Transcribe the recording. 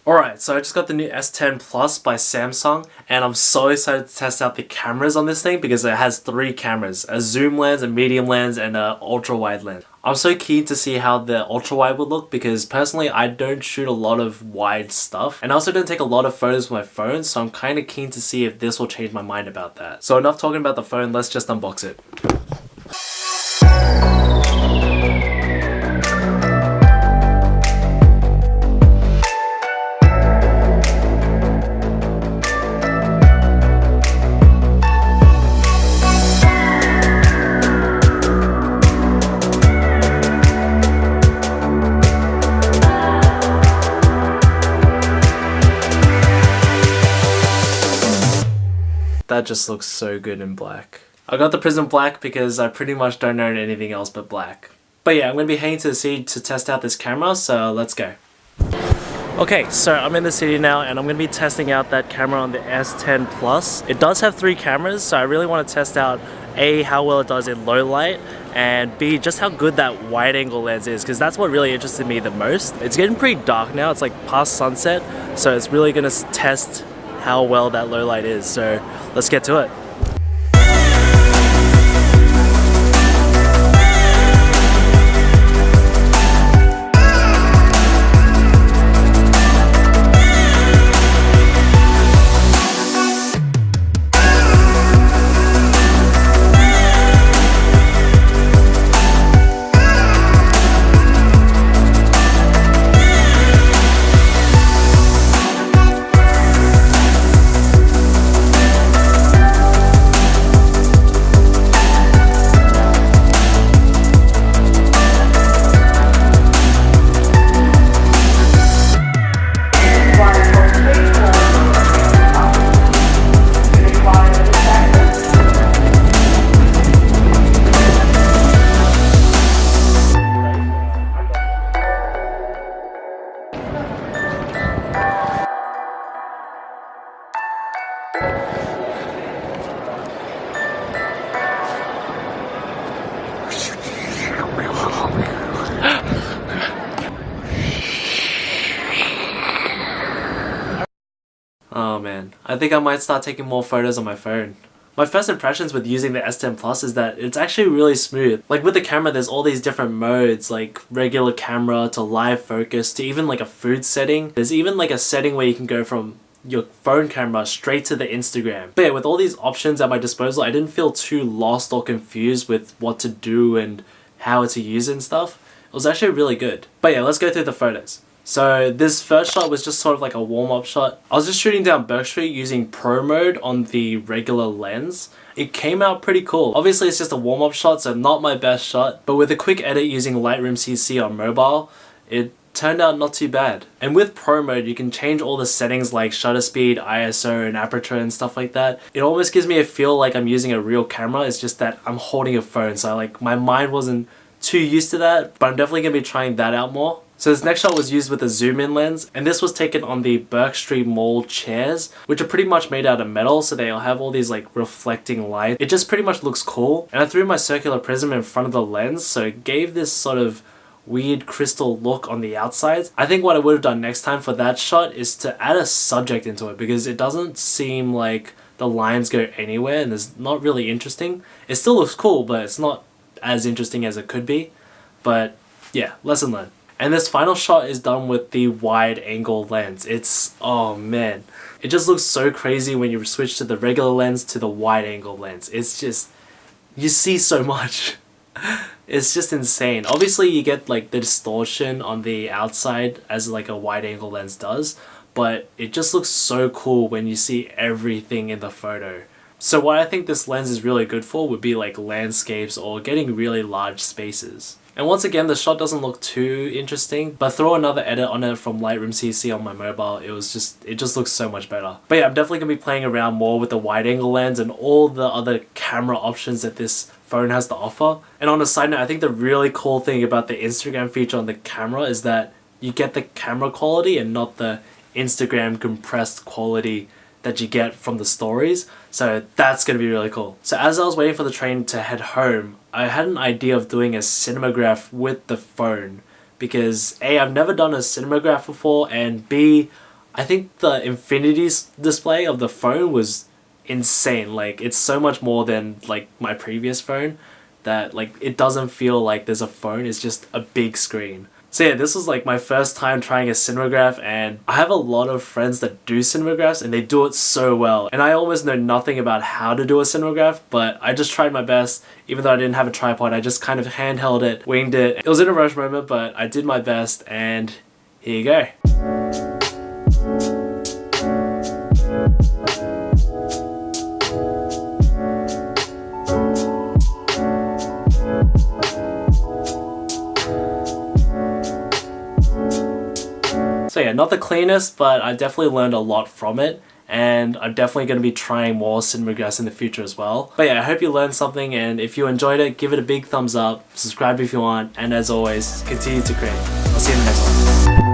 Alright, so I just got the new S10 Plus by Samsung, and I'm so excited to test out the cameras on this thing because it has 3 cameras, a zoom lens, a medium lens, and an ultra wide lens. I'm so keen to see how the ultra wide would look because personally I don't shoot a lot of wide stuff, and I also don't take a lot of photos with my phone, so I'm kind of keen to see if this will change my mind about that. So enough talking about the phone, let's just unbox it. That just looks so good in black. I got the Prism Black because I pretty much don't own anything else but black. But yeah, I'm going to be heading to the city to test out this camera, so let's go. Okay, so I'm in the city now and I'm going to be testing out that camera on the S10 Plus. It does have 3 cameras, so I really want to test out A, how well it does in low light, and B, just how good that wide angle lens is, because that's what really interested me the most. It's getting pretty dark now, it's like past sunset, so it's really going to test how well that low light is, so let's get to it. Oh man, I think I might start taking more photos on my phone. My first impressions with using the S10 Plus is that it's actually really smooth. Like with the camera, there's all these different modes, like regular camera to live focus to even like a food setting. There's even like a setting where you can go from your phone camera straight to the Instagram. But yeah, with all these options at my disposal, I didn't feel too lost or confused with what to do and how to use it and stuff. It was actually really good. But yeah, let's go through the photos. So this first shot was just sort of like a warm-up shot. I was just shooting down Burke Street using Pro Mode on the regular lens. It came out pretty cool. Obviously it's just a warm-up shot, so not my best shot, but with a quick edit using Lightroom CC on mobile, it turned out not too bad. And with Pro Mode, you can change all the settings like shutter speed, ISO, and aperture and stuff like that. It almost gives me a feel like I'm using a real camera. It's just that I'm holding a phone, so like my mind wasn't too used to that, but I'm definitely going to be trying that out more. So this next shot was used with a zoom in lens, and this was taken on the Burke Street Mall chairs, which are pretty much made out of metal, so they'll have all these like reflecting light. It just pretty much looks cool, and I threw my circular prism in front of the lens, so it gave this sort of weird crystal look on the outside. I think what I would have done next time for that shot is to add a subject into it, because it doesn't seem like the lines go anywhere and it's not really interesting. It still looks cool, but it's not as interesting as it could be. But yeah, lesson learned. And this final shot is done with the wide angle lens. It's, oh man, it just looks so crazy when you switch to the regular lens to the wide angle lens. It's just, you see so much. It's just insane. Obviously you get like the distortion on the outside as like a wide angle lens does, but it just looks so cool when you see everything in the photo. So what I think this lens is really good for would be like landscapes or getting really large spaces. And once again, the shot doesn't look too interesting, but throw another edit on it from Lightroom CC on my mobile, it just looks so much better. But yeah, I'm definitely going to be playing around more with the wide angle lens and all the other camera options that this phone has to offer. And on a side note, I think the really cool thing about the Instagram feature on the camera is that you get the camera quality and not the Instagram compressed quality that you get from the stories. So that's going to be really cool. So as I was waiting for the train to head home, I had an idea of doing a cinematograph with the phone. Because A, I've never done a cinematograph before, and B, I think the infinity display of the phone was insane. Like, it's so much more than like my previous phone that like it doesn't feel like there's a phone, it's just a big screen. So yeah, this was like my first time trying a cinematograph, and I have a lot of friends that do cinemagraphs and they do it so well. And I almost know nothing about how to do a cinematograph, but I just tried my best. Even though I didn't have a tripod, I just kind of handheld it, winged it. It was in a rush moment, but I did my best, and here you go. So yeah, not the cleanest, but I definitely learned a lot from it, and I'm definitely going to be trying more cinemagraphs in the future as well. But yeah, I hope you learned something, and if you enjoyed it, give it a big thumbs up, subscribe if you want, and as always, continue to create. I'll see you in the next one.